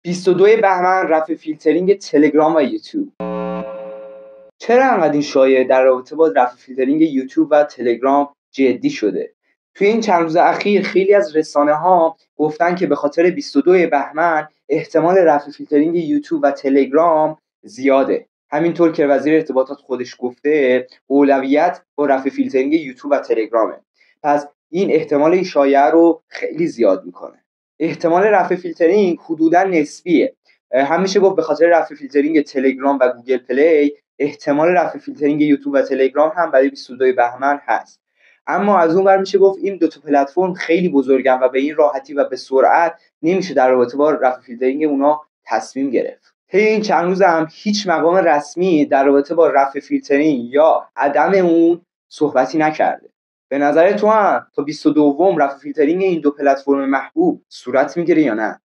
22 بهمن رفع فیلترینگ تلگرام و یوتیوب. چرا انقدر این شایعه در رابطه با رفع فیلترینگ یوتیوب و تلگرام جدی شده؟ توی این چند روز اخیر خیلی از رسانه‌ها گفتن که به خاطر 22 بهمن احتمال رفع فیلترینگ یوتیوب و تلگرام زیاده. همینطور که وزیر ارتباطات خودش گفته اولویت با رفع فیلترینگ یوتیوب و تلگرامه. پس این احتمال این شایعه رو خیلی زیاد میکنه. احتمال رفع فیلترینگ حدوداً نسبیه. هم میشه گفت به خاطر رفع فیلترینگ تلگرام و گوگل پلی احتمال رفع فیلترینگ یوتیوب و تلگرام هم برای 22 بهمن هست. اما از اون ور میشه گفت این دو تا پلتفرم خیلی بزرگن و به این راحتی و به سرعت نمیشه در رابطه با رفع فیلترینگ اونا تصمیم گرفت. طی این چند روز هم هیچ مقام رسمی در رابطه با رفع فیلترینگ یا عدم اون صحبتی نکرده. به نظر تو هم تا 22 رفع فیلترینگ این دو پلتفرم محبوب صورت میگیره یا نه؟